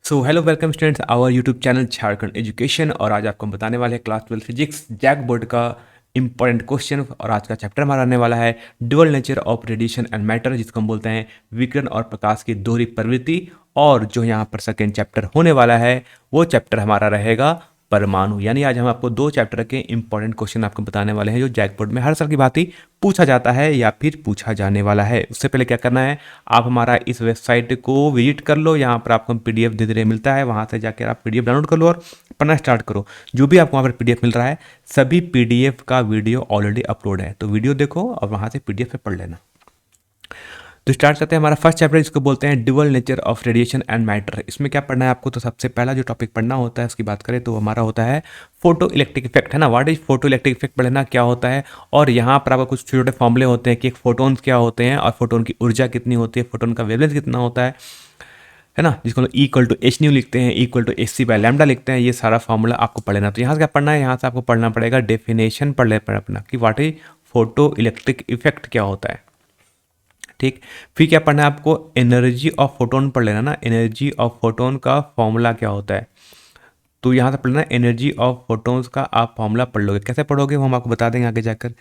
So hello welcome students our YouTube channel Jharkhand education. और आज आपको हम बताने वाले हैं क्लास 12 फिजिक्स जैक बोर्ड का इंपॉर्टेंट क्वेश्चन। और आज का चैप्टर हमारा आने वाला है dual nature of radiation and matter, जिसको हम बोलते हैं विकिरण और प्रकाश की दोहरी प्रवृत्ति। और जो यहाँ पर सेकेंड चैप्टर होने वाला है वो चैप्टर हमारा रहेगा परमाणु। यानी आज हम आपको दो चैप्टर के इंपॉर्टेंट क्वेश्चन आपको बताने वाले हैं जो जैक बोर्ड में हर साल की भांति पूछा जाता है या फिर पूछा जाने वाला है। उससे पहले क्या करना है, आप हमारा इस वेबसाइट को विजिट कर लो। यहाँ पर आपको पीडीएफ धीरे धीरे मिलता है, वहाँ से जाकर आप पीडीएफ डाउनलोड कर लो और पढ़ना स्टार्ट करो। जो भी आपको वहाँ पर पीडीएफ मिल रहा है सभी पीडीएफ का वीडियो ऑलरेडी अपलोड है, तो वीडियो देखो और वहाँ से पीडीएफ पे पढ़ लेना। तो स्टार्ट करते हैं हमारा फर्स्ट चैप्टर, जिसको बोलते हैं dual nature of radiation and matter. इसमें क्या पढ़ना है आपको, तो सबसे पहला जो टॉपिक पढ़ना होता है उसकी बात करें तो हमारा होता है फोटो इलेक्ट्रिक इफेक्ट, है ना। What is photo electric effect पढ़ना क्या होता है। और यहाँ पर आपको कुछ छोटे छोटे फॉर्मूले होते हैं कि एक फोटोन क्या होते हैं और फोटोन की ऊर्जा कितनी होती है, फोटोन का वेवलेंथ कितना होता है ना, जिसको इक्वल टू एच न्यू लिखते हैं, equal to H C by lambda लिखते हैं। ये सारा फॉर्मूला आपको पढ़ना। तो यहाँ से क्या पढ़ना है, यहाँ से आपको पढ़ना पड़ेगा डेफिनेशन पढ़ लेना अपना कि what is photo electric effect क्या होता है। ठीक, फिर क्या पढ़ना है आपको, एनर्जी ऑफ फोटोन पढ़ लेना ना। एनर्जी ऑफ फोटोन का फॉर्मूला क्या होता है, तो यहाँ से पढ़ना एनर्जी ऑफ फोटोन्स का आप फॉर्मूला पढ़ लोगे। कैसे पढ़ोगे वो हम आपको बता देंगे आगे जाकर,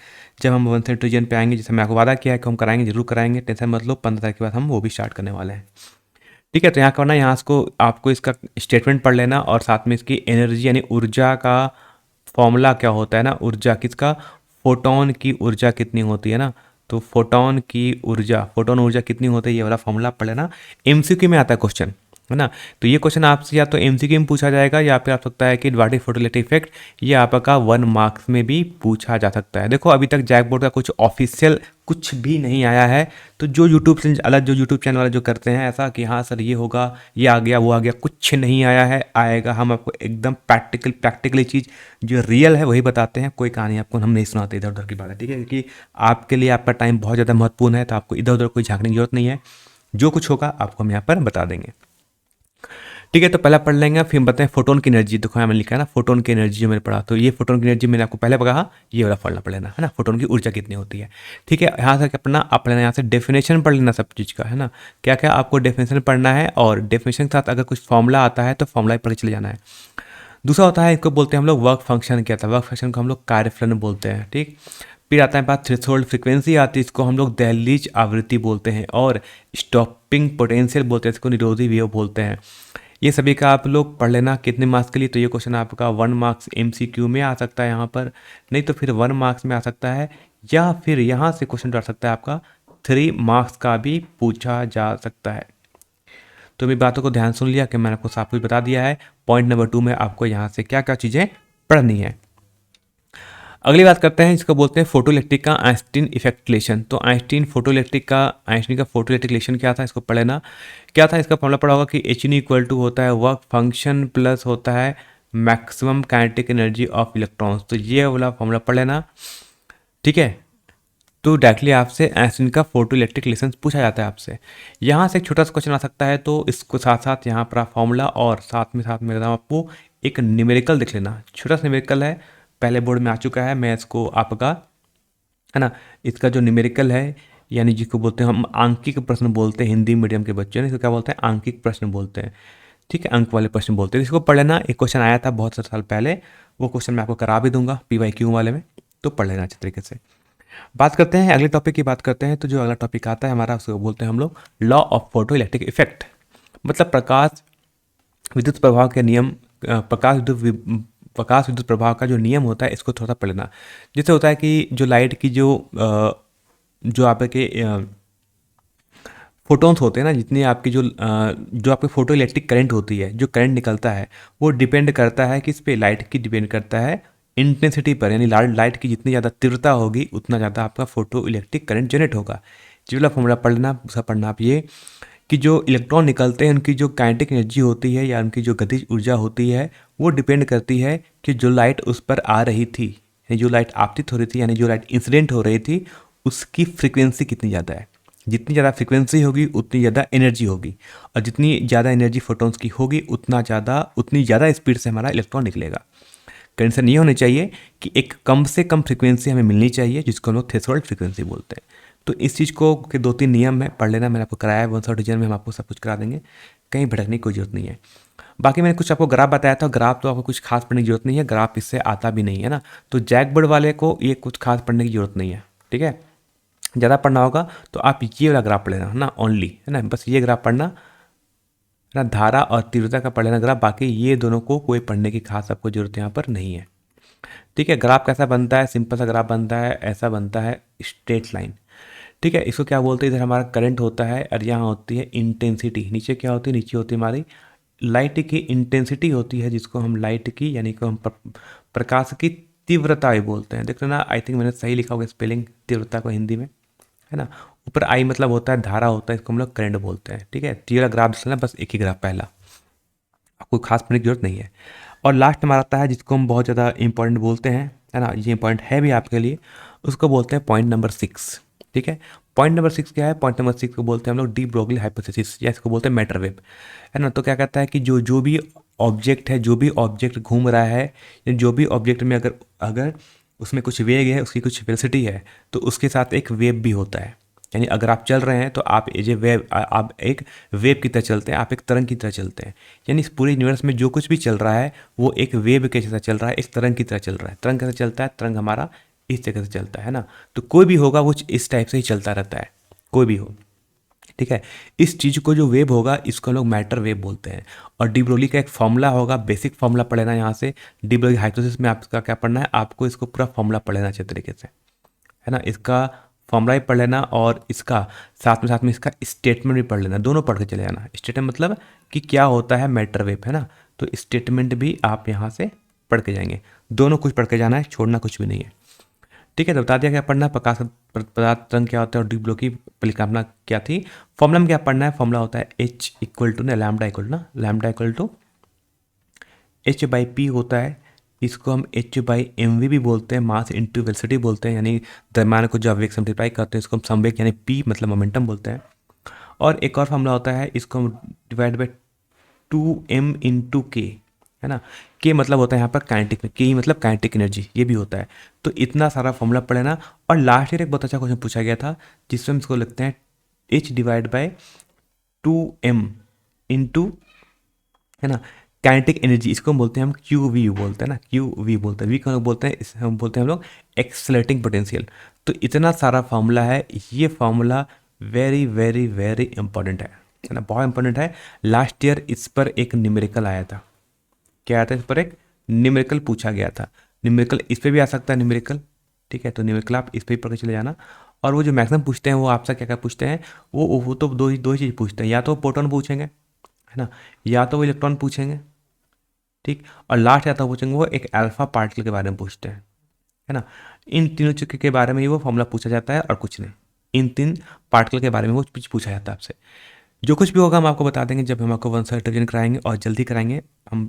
जब हम 1 से रीजन पे आएंगे। जैसे मैं आपको वादा किया है कि हम कराएंगे, जरूर कराएंगे, टेंशन मत लो। 15 तारीख के बाद हम वो भी स्टार्ट करने वाले हैं। ठीक है, तो यहाँ करना, यहाँ को आपको इसका स्टेटमेंट पढ़ लेना और साथ में इसकी एनर्जी यानी ऊर्जा का फॉर्मूला क्या होता है ना। ऊर्जा किसका, फोटोन की ऊर्जा कितनी होती है ना। तो फोटोन ऊर्जा कितनी होती है, ये वाला फॉर्मूला पढ़ लेना। एमसीक्यू में आता है क्वेश्चन, है ना। तो ये क्वेश्चन आपसे या तो एमसीक्यू में पूछा जाएगा या फिर आप सकता है कि व्हाट इज फोटोइलेक्ट्रिक इफेक्ट, ये आपका 1 मार्क्स में भी पूछा जा सकता है। देखो अभी तक जैक बोर्ड का कुछ ऑफिशियल कुछ भी नहीं आया है, तो जो यूट्यूब से अलग जो यूट्यूब चैनल वाले जो करते हैं ऐसा कि हाँ सर ये होगा, ये आ गया, वो आ गया, कुछ नहीं आया है, आएगा। हम आपको एकदम प्रैक्टिकली चीज़ जो रियल है वही बताते हैं। कोई कहानी आपको हम नहीं सुनाते इधर उधर की बात है, ठीक है, क्योंकि आपके लिए आपका टाइम बहुत ज़्यादा महत्वपूर्ण है। तो आपको इधर उधर कोई झांकने की जरूरत नहीं है, जो कुछ होगा आपको हम यहाँ पर बता देंगे। ठीक है, तो पहला पढ़ लेंगे, फिर हम बताएं फोटोन की एनर्जी। देखो यहाँ मैंने लिखा है ना फोटोन की एनर्जी, जो मैंने पढ़ा, तो ये फोटोन की एनर्जी मैंने आपको पहले कहा, ये वाला पढ़ना पड़ेगा, है ना। फोटोन की ऊर्जा कितनी होती है। ठीक है, यहाँ से क्या पढ़ना, आप पढ़ना यहाँ से डेफिनेशन पढ़ लेना सब चीज़ का, है ना। क्या क्या आपको डेफिनेशन पढ़ना है और डेफिनेशन के साथ अगर कुछ फॉर्मूला आता है तो फॉर्मूला पढ़ के चले जाना है। दूसरा होता है, इसको बोलते हैं हम लोग वर्क फंक्शन। क्या था, वर्क फंक्शन को हम लोग कार्यफलन बोलते हैं। ठीक, फिर आता है बात थ्रेशोल्ड फ्रीक्वेंसी आती है, इसको हम लोग दहलीज आवृत्ति बोलते हैं। और स्टॉपिंग पोटेंशियल बोलते हैं, इसको निरोधी वेव बोलते हैं। ये सभी का आप लोग पढ़ लेना कितने मार्क्स के लिए। तो ये क्वेश्चन आपका 1 मार्क्स एमसीक्यू में आ सकता है यहाँ पर, नहीं तो फिर 1 मार्क्स में आ सकता है, या फिर यहाँ से क्वेश्चन डाल सकता है आपका 3 मार्क्स का भी पूछा जा सकता है। तो मेरी बातों को ध्यान सुन लिया कि मैंने आपको सब कुछ बता दिया है। पॉइंट नंबर 2 में आपको यहाँ से क्या क्या चीज़ें पढ़नी है। अगली बात करते हैं, इसको बोलते हैं फोटो इलेक्ट्रिक का आइंस्टीन इफेक्ट रिलेशन। तो आइंस्टीन का फोटो इलेक्ट्रिक रिलेशन क्या था, इसको पढ़ लेना। क्या था, इसका फॉर्मूला पढ़ा होगा कि एच इन इक्वल टू होता है वर्क फंक्शन प्लस होता है maximum kinetic energy of electrons. तो ये वाला फॉर्मूला पढ़ लेना, ठीक है। तो डायरेक्टली आपसे आइंस्टीन का फोटो इलेक्ट्रिक रिलेशन पूछा जाता है आपसे। यहाँ से एक छोटा सा क्वेश्चन आ सकता है, तो इसको साथ साथ यहाँ पर फॉर्मूला और साथ में आपको एक न्यूमेरिकल देख लेना। छोटा सा न्यूमेरिकल है, पहले बोर्ड में आ चुका है, मैं इसको आपका, है ना, इसका जो न्यूमेरिकल है यानी जिसको बोलते हैं हम आंकिक प्रश्न बोलते हैं, हिंदी मीडियम के बच्चे ने इसको क्या बोलते हैं, आंकिक प्रश्न बोलते हैं। ठीक है, अंक वाले प्रश्न बोलते हैं। इसको पढ़ लेना, एक क्वेश्चन आया था बहुत साल पहले, वो क्वेश्चन मैं आपको करा भी दूंगा PYQ वाले में, तो पढ़ लेना अच्छे तरीके से। बात करते हैं अगले टॉपिक की बात करते हैं। तो जो अगला टॉपिक आता है हमारा उसको बोलते हैं हम लोग law of photo electric effect, मतलब प्रकाश विद्युत प्रभाव के नियम। प्रकाश विद्युत प्रभाव का जो नियम होता है इसको थोड़ा सा पढ़ लेना। जैसे होता है कि जो लाइट की जो आपके फोटोन्स होते हैं ना, जितनी आपकी जो आपके फोटो इलेक्ट्रिक करंट होती है, जो करंट निकलता है वो डिपेंड करता है किस पे, लाइट की डिपेंड करता है इंटेंसिटी पर। यानी लाइट की जितनी ज़्यादा तीव्रता होगी उतना ज़्यादा आपका फोटो इलेक्ट्रिक करंट जनरेट होगा। जो वाला फॉर्मूला पढ़ना, दूसरा पढ़ना आप ये कि जो इलेक्ट्रॉन निकलते हैं उनकी जो काइनेटिक एनर्जी होती है या उनकी जो गतिज ऊर्जा होती है वो डिपेंड करती है कि जो लाइट उस पर आ रही थी, यानी जो लाइट आपतित हो रही थी, यानी जो लाइट इंसिडेंट हो रही थी, उसकी फ्रीक्वेंसी कितनी ज़्यादा है। जितनी ज़्यादा फ्रीक्वेंसी होगी उतनी ज़्यादा एनर्जी होगी, और जितनी ज़्यादा एनर्जी फोटोन्स की होगी उतनी ज़्यादा स्पीड से हमारा इलेक्ट्रॉन निकलेगा। कंडीशन ये होनी चाहिए कि एक कम से कम फ्रीक्वेंसी हमें मिलनी चाहिए, जिसको हम लोग थ्रेशोल्ड फ्रीक्वेंसी बोलते हैं। तो इस चीज़ को के 2-3 नियम है, पढ़ लेना। मैंने आपको कराया है 1 शॉट रीजन में, हम आपको सब कुछ करा देंगे, कहीं भटकने की कोई जरूरत नहीं है। बाकी मैंने कुछ आपको ग्राफ बताया था, ग्राफ तो आपको कुछ खास पढ़ने की जरूरत नहीं है, ग्राफ इससे आता भी नहीं है ना, तो जैकबोर्ड वाले को ये कुछ खास पढ़ने की जरूरत नहीं है। ठीक है, ज़्यादा पढ़ना होगा तो आप ये वाला ग्राफ पढ़ लेना है ना, ओनली, है ना, बस ये ग्राफ पढ़ना है ना, धारा और तीव्रता का पढ़ लेना ग्राफ, बाकी ये दोनों को कोई पढ़ने की खास आपको जरूरत यहाँ पर नहीं है। ठीक है, ग्राफ कैसा बनता है, सिंपल सा ग्राफ बनता है, ऐसा बनता है स्ट्रेट लाइन। ठीक है, इसको क्या बोलते हैं, इधर हमारा करंट होता है और यहाँ होती है इंटेंसिटी, नीचे क्या होती है, नीचे होती है हमारी लाइट की इंटेंसिटी होती है, जिसको हम लाइट की यानी कि हम प्रकाश की तीव्रता भी बोलते हैं। देख लेना, आई थिंक मैंने सही लिखा होगा स्पेलिंग तीव्रता को हिंदी में, है ना। ऊपर आई मतलब होता है धारा होता है, इसको हम लोग करंट बोलते हैं। ठीक है, टी वाला ग्राफ देख लेना, बस एक ही ग्राफ पहला, आपको खास पढ़ने की जरूरत नहीं है। और लास्ट हमारा आता है जिसको हम बहुत ज़्यादा इंपॉर्टेंट बोलते हैं, है ना, ये इंपॉर्टेंट है भी आपके लिए, उसको बोलते हैं पॉइंट नंबर 6। ठीक है, पॉइंट नंबर 6 क्या है, पॉइंट नंबर 6 को बोलते हैं हम लोग डी ब्रोगली हाइपोथेसिस, या इसको बोलते हैं मैटर वेव, है ना। तो क्या कहता है कि जो जो भी ऑब्जेक्ट है, जो भी ऑब्जेक्ट घूम रहा है, या जो भी ऑब्जेक्ट में अगर अगर उसमें कुछ वेग है, उसकी कुछ वेलोसिटी है, तो उसके साथ एक वेव भी होता है। यानी अगर आप चल रहे हैं तो आप ये वेव, आप एक वेव की तरह चलते हैं, आप एक तरंग की तरह चलते हैं। यानी इस पूरे यूनिवर्स में जो कुछ भी चल रहा है वो एक वेव के जैसा चल रहा है, एक तरंग की तरह चल रहा है। तरंग कैसे चलता है, तरंग हमारा इस जगह से चलता है ना, तो कोई भी होगा वो इस टाइप से ही चलता रहता है, कोई भी हो। ठीक है, इस चीज़ को जो वेव होगा इसको हम लोग मैटर वेव बोलते हैं। और डी ब्रोगली का एक फॉर्मूला होगा, बेसिक फॉर्मूला पढ़ना यहाँ से, डी ब्रोगली हाइपोथेसिस में आपका क्या पढ़ना है, आपको इसको पूरा फॉर्मूला पढ़ लेना अच्छे तरीके से, है ना। इसका फॉर्मूला भी पढ़ लेना और इसका साथ में इसका स्टेटमेंट भी पढ़ लेना, दोनों पढ़ के चले जाना। स्टेटमेंट मतलब कि क्या होता है मैटर वेव, है ना, तो स्टेटमेंट भी आप यहाँ से पढ़ के जाएंगे, दोनों कुछ पढ़ के जाना है, छोड़ना कुछ भी नहीं है। ठीक है, तो बता दिया क्या पढ़ना है, प्रकाश पदार्थ तरंग क्या होता है और डी ब्रोगली की परिकल्पना क्या थी। फॉर्मूला में क्या पढ़ना है, फॉर्मूला होता है एच इक्वल टू ना लैम्डा इक्वल टू ना lambda equal to H by P होता है, इसको हम एच बाई एम वी भी बोलते हैं, मास इंटू वेलोसिटी बोलते हैं, यानी द्रव्यमान को जब वेग से मल्टीप्लाई करते हैं इसको हम संवेग यानी पी मतलब मोमेंटम बोलते हैं। और एक और फॉर्मूला होता है, इसको हम डिवाइड बाई 2m इंटू के, है ना, के मतलब होता है यहाँ पर काइनेटिक में, के ही मतलब काइनेटिक एनर्जी, ये भी होता है। तो इतना सारा फॉर्मूला पढ़े ना। और लास्ट ईयर एक बहुत अच्छा क्वेश्चन पूछा गया था जिसमें हम इसको लिखते हैं H divide by 2m into, है ना, काइनेटिक एनर्जी, इसको हम बोलते हैं, हम क्यू वी बोलते हैं ना, क्यू वी बोलते हैं, वी को हम लोग बोलते हैं, हम बोलते हैं हम लोग एक्सलरेटिंग पोटेंशियल। तो इतना सारा फार्मूला है, ये formula very very very important है ना, बहुत इंपॉर्टेंट है। लास्ट ईयर इस पर एक न्यूमेरिकल आया था, क्या आया था, इस पर एक न्यूमेरिकल पूछा गया था। न्यूमेरिकल इस पर भी आ सकता है न्यूमेरिकल, ठीक है, तो न्यूमेरिकल आप इस पर भी पढ़ के चले जाना। और वो जो मैक्सिमम पूछते हैं वो आपसे क्या क्या पूछते हैं, वो तो दो ही चीज़ पूछते हैं, या तो प्रोटॉन पूछेंगे, है ना, या तो वो इलेक्ट्रॉन पूछेंगे, ठीक, और लास्ट आता पूछेंगे वो एक अल्फा पार्टिकल के बारे में पूछते हैं, है ना। इन तीनों चीज़ के बारे में ही वो फॉर्मूला पूछा जाता है और कुछ नहीं, इन तीन पार्टिकल के बारे में वो पूछा जाता है आपसे। जो कुछ भी होगा हम आपको बता देंगे जब हम आपको वन साइड रिविजन कराएंगे, और जल्दी कराएंगे हम,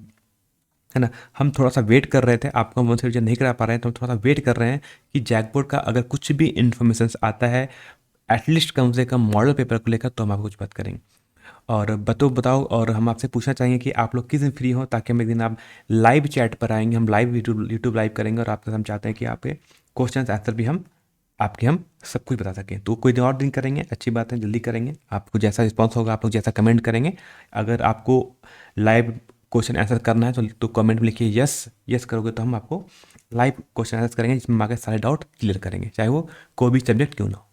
है ना। हम थोड़ा सा वेट कर रहे थे, आपको हम वन साइड रिविजन नहीं करा पा रहे हैं, तो हम थोड़ा सा वेट कर रहे हैं कि जैकबोर्ड का अगर कुछ भी इन्फॉर्मेशन आता है एटलीस्ट कम से कम मॉडल पेपर को लेकर, तो हम आपको कुछ बात करेंगे। और बताओ, और हम आपसे पूछना चाहेंगे कि आप लोग किस दिन फ्री हो, ताकि हम एक दिन आप लाइव चैट पर आएंगे, हम लाइव यूट्यूब लाइव करेंगे और आपके साथ हम चाहते हैं कि आपके क्वेश्चन आंसर भी हम सब कुछ बता सकें। तो कोई दिन और दिन करेंगे, अच्छी बात है, जल्दी करेंगे, आपको जैसा रिस्पॉन्स होगा आप लोग जैसा कमेंट करेंगे। अगर आपको लाइव क्वेश्चन आंसर करना है तो कमेंट में लिखिए यस, यस करोगे तो हम आपको लाइव क्वेश्चन आंसर करेंगे, जिसमें हम आगे सारे डाउट क्लियर करेंगे, चाहे वो कोई भी सब्जेक्ट क्यों ना हो।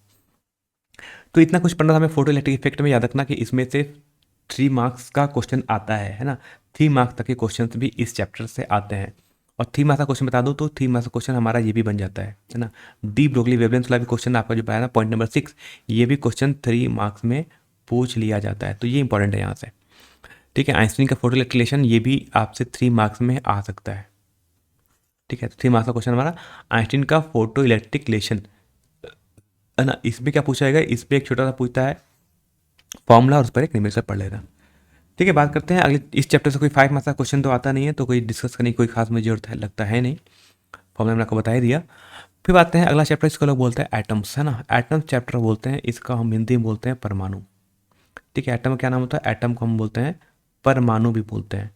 तो इतना कुछ पढ़ना था हमें। फोटो इलेक्ट्रिक इफेक्ट में याद रखना कि इसमें से 3 मार्क्स का क्वेश्चन आता है ना, 3 मार्क्स तक के क्वेश्चन भी इस चैप्टर से आते हैं। और 3 मार्क्स का क्वेश्चन बता दो तो 3 मार्क्स का क्वेश्चन हमारा ये भी बन जाता है ना। डी ब्रोगली वेवलेंथ वाला भी क्वेश्चन आपका जो पाया ना, पॉइंट नंबर 6, ये भी क्वेश्चन 3 मार्क्स में पूछ लिया जाता है, तो ये इंपॉर्टेंट है यहाँ से। ठीक है, आइंस्टीन का फोटो इलेक्ट्रिक ये भी आपसे 3 मार्क्स में आ सकता है। ठीक है, तो 3 मार्क्स का क्वेश्चन हमारा आइंस्टीन का फोटो इलेक्ट्रिक है ना। इसमें क्या पूछा जाएगा, इस पर एक छोटा सा पूछता है फॉर्मूला और उस पर एक न्यूमेरिकल पढ़ लेना। ठीक है, बात करते हैं अगले। इस चैप्टर से कोई 5 मार्क्स का क्वेश्चन तो आता नहीं है, तो कोई डिस्कस करने की कोई खास मुझे जरूरत है लगता है नहीं, फॉर्मूला मैंने आपको बता ही दिया। फिर बात हैं अगला चैप्टर, इसको लोग बोलते हैं एटम्स, है ना, एटम्स चैप्टर बोलते हैं, इसका हम हिंदी में बोलते हैं परमाणु। ठीक है, एटम का क्या नाम होता है, एटम को हम बोलते हैं परमाणु भी बोलते हैं।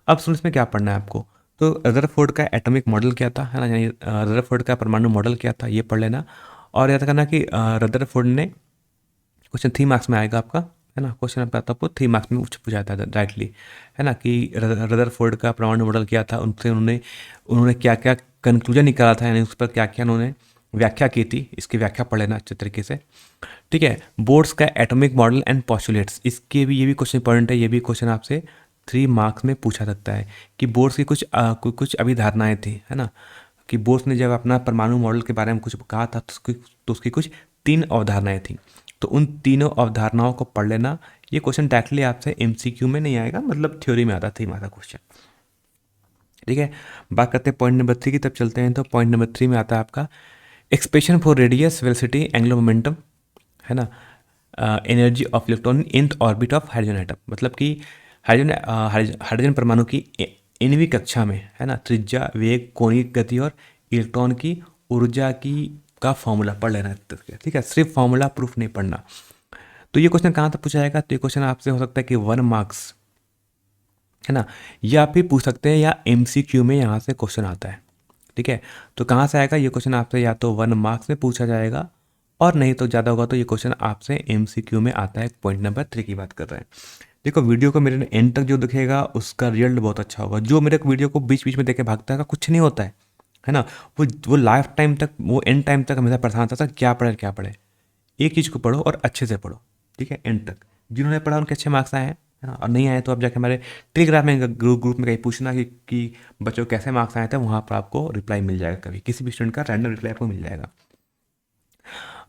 अब सुन, इसमें क्या पढ़ना है आपको, तो रदरफोर्ड का एटॉमिक मॉडल क्या था, है ना, यानी रदरफोर्ड का परमाणु मॉडल क्या था, ये पढ़ लेना। और याद करना कि रदरफोर्ड ने क्वेश्चन 3 मार्क्स में आएगा आपका, है ना। क्वेश्चन आपका आपको 3 मार्क्स में पूछा जाता है डायरेक्टली, है ना, कि रदरफोर्ड का परमाणु मॉडल क्या था, उनसे उन्होंने उन्होंने क्या क्या कंक्लूजन निकाला था, यानी उस पर क्या क्या उन्होंने व्याख्या की थी, इसकी व्याख्या पढ़ लेना अच्छे तरीके से। ठीक है, बोर्ड्स का एटॉमिक मॉडल एंड पॉस्टुलेट्स, इसके भी ये भी क्वेश्चन इंपॉर्टेंट है, ये भी क्वेश्चन आपसे 3 मार्क्स में पूछा सकता है कि बोर्ड्स की कुछ अभिधारणाएं थी, है ना, कि बोर्ड्स ने जब अपना परमाणु मॉडल के बारे में कुछ कहा था तो उसकी कुछ 3 अवधारणाएं थी, तो उन तीनों अवधारणाओं को पढ़ लेना। ये क्वेश्चन डायरेक्टली आपसे एमसीक्यू में नहीं आएगा, मतलब थ्योरी में आता, 3 मार्क्स का क्वेश्चन। ठीक है, बात करते हैं पॉइंट नंबर 3 की, तब चलते हैं। तो पॉइंट नंबर 3 में आता है आपका expression for radius velocity angular momentum, है ना, energy of electron in orbit of hydrogen atom, मतलब कि हाइड्रोजन परमाणु की 9वीं कक्षा में, है ना, त्रिज्या, वेग, कोणीय गति और इलेक्ट्रॉन की ऊर्जा की का फॉर्मूला पढ़ लेना है। ठीक है, सिर्फ फॉर्मूला प्रूफ नहीं पढ़ना। तो ये क्वेश्चन कहाँ तक पूछा जाएगा, तो ये क्वेश्चन आपसे हो सकता है कि 1 मार्क्स, है ना, या आप भी पूछ सकते हैं, या एमसीक्यू में यहाँ से क्वेश्चन आता है। ठीक है, तो कहाँ से आएगा ये क्वेश्चन आपसे, या तो 1 मार्क्स में पूछा जाएगा, और नहीं तो ज़्यादा होगा तो ये क्वेश्चन आपसे एमसीक्यू में आता है। पॉइंट नंबर 3 की बात कर रहे हैं। देखो, वीडियो को मेरे एंड तक जो दिखेगा उसका रिजल्ट बहुत अच्छा होगा। जो मेरे वीडियो को बीच बीच में देखे भागता है, कुछ नहीं होता है ना, वो लाइफ टाइम तक, वो एंड टाइम तक हमेशा परेशान था क्या पढ़े क्या पढ़े। एक चीज़ को पढ़ो और अच्छे से पढ़ो, ठीक है, एंड तक। जिन्होंने पढ़ा उनके अच्छे मार्क्स आए हैं, है ना, और नहीं आए तो आप जाके हमारे टेलीग्राम में ग्रुप में कहीं पूछना कि बच्चों को कैसे मार्क्स आए थे, वहाँ पर आपको रिप्लाई मिल जाएगा, कभी किसी भी स्टूडेंट का रैंडम रिप्लाई आपको मिल जाएगा।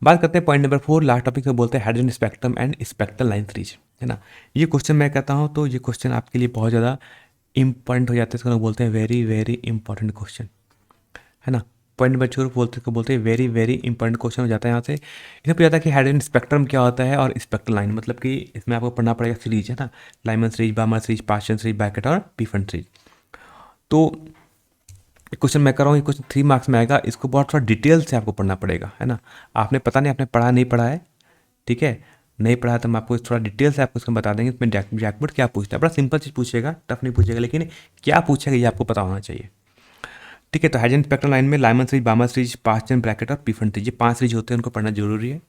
बात करते हैं पॉइंट नंबर 4, लास्ट टॉपिक में बोलते हैं hydrogen spectrum and spectral line threes, है ना। ये क्वेश्चन मैं कहता हूँ तो ये क्वेश्चन आपके लिए बहुत ज़्यादा इंपॉर्टेंट हो जाते हैं, इसको लोग बोलते हैं वेरी वेरी इंपॉर्टेंट क्वेश्चन, है ना। पॉइंट नंबर 4 बोलते हैं वेरी वेरी इंपॉर्टेंट क्वेश्चन हो जाता है यहाँ से। इसमें पूछा जाता है कि हाइड्रोजन स्पेक्ट्रम क्या होता है और स्पेक्ट्रल लाइन, मतलब कि इसमें आपको पढ़ना पड़ेगा सीरीज, है ना, Lyman series, बामर series, Paschen series, bracket और पीफन सीरीज। तो क्वेश्चन मैं कर रहा हूँ, ये क्वेश्चन 3 मार्क्स में आएगा, इसको बहुत थोड़ा डिटेल से आपको पढ़ना पड़ेगा, है ना। आपने पता नहीं आपने पढ़ा नहीं पढ़ा है, ठीक है, नहीं पढ़ा तो हम आपको थोड़ा डिटेल से आपको इसको बता देंगे। इसमें जैकबोर्ड क्या पूछता है, बड़ा सिंपल चीज़ पूछेगा, टफ नहीं पूछेगा, लेकिन क्या पूछेगा ये आपको पता होना चाहिए। ठीक है, तो हाइड्रोजन स्पेक्ट्रल लाइन में Lyman series, बामर series, Paschen, bracket और पीफन सीरीज, ये 5 सीरीज होते हैं, उनको पढ़ना जरूरी है।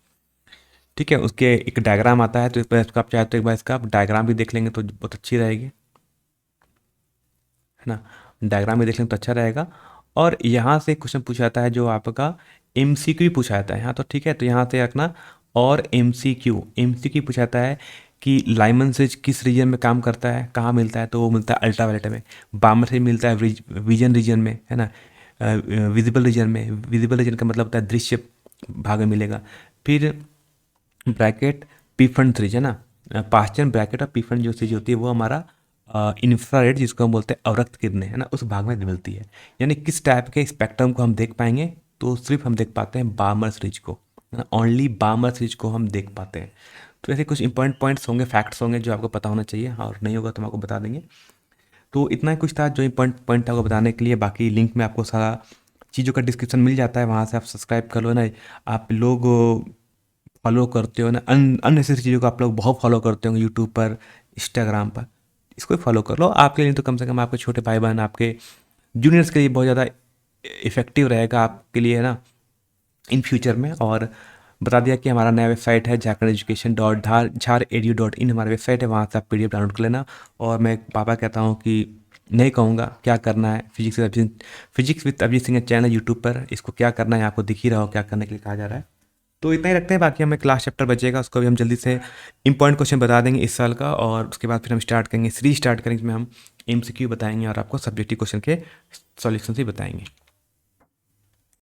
ठीक है, उसके एक डायग्राम आता है, तो इसका आप चाहे तो एक बार इसका डायग्राम भी देख लेंगे तो बहुत अच्छी रहेगी, है ना, डायग्राम भी देख लेंगे तो अच्छा रहेगा। और यहाँ से क्वेश्चन पूछा जाता है जो आपका एमसीक्यू पूछा जाता है यहाँ, तो ठीक है, तो यहाँ से रखना। और एमसीक्यू पूछा जाता है कि लाइमन सीरीज किस रीजन में काम करता है, कहाँ मिलता है, तो वो मिलता है अल्ट्रावायलेट में। बामर सीरीज मिलता है विजन रीजन में, है ना, विजिबल रीजन में। विजिबल रीजन का मतलब होता है दृश्य भाग में मिलेगा। फिर ब्रैकेट पीफन सीरीज, है ना, पास्चन, ब्रैकेट और पीफन जो सीरीज होती है वो हमारा इंफ्रारेड, जिसको हम बोलते हैं अवरक्त किरणें, है ना, उस भाग में मिलती है। यानी किस टाइप के स्पेक्ट्रम को हम देख पाएंगे, तो सिर्फ हम देख पाते हैं बामर सीरीज को, ओनली बामर सीरीज को हम देख पाते हैं। तो ऐसे कुछ इंपॉर्टेंट पॉइंट्स होंगे, फैक्ट्स होंगे जो आपको पता होना चाहिए, और नहीं होगा तो हम आपको बता देंगे। तो इतना ही कुछ था जो इंपॉर्टेंट पॉइंट आपको बताने के लिए। बाकी लिंक में आपको सारा चीज़ों का डिस्क्रिप्शन मिल जाता है, वहाँ से आप सब्सक्राइब कर लो ना। आप लोग फॉलो करते हो ना, अननेसेसरी चीज़ों को आप लोग बहुत फॉलो करते होंगे यूट्यूब पर, इंस्टाग्राम पर, इसको फॉलो कर लो। आपके लिए तो कम से कम आपके छोटे भाई बहन, आपके जूनियर्स के लिए बहुत ज़्यादा इफेक्टिव रहेगा आपके लिए, है ना, इन फ्यूचर में। और बता दिया कि हमारा नया वेबसाइट है jharkhandeducation.झार.edu.in, हमारा वेबसाइट है, वहाँ से आप PDF डाउनलोड कर लेना। और मैं पापा कहता हूँ कि नहीं कहूँगा क्या करना है, physics with Abhijit Singh channel है यूट्यूब पर, इसको क्या करना है आपको दिख ही रहा हो क्या करने के लिए कहा जा रहा है। तो इतना ही रखते हैं, बाकी हमें क्लास चैप्टर बचेगा, उसको भी हम जल्दी से इंपॉर्टेंट क्वेश्चन बता देंगे इस साल का, और उसके बाद फिर हम स्टार्ट करेंगे सीरीज स्टार्ट करेंगे, जिसमें हम एमसीक्यू बताएंगे और आपको सब्जेक्टिव क्वेश्चन के सॉल्यूशन भी बताएंगे।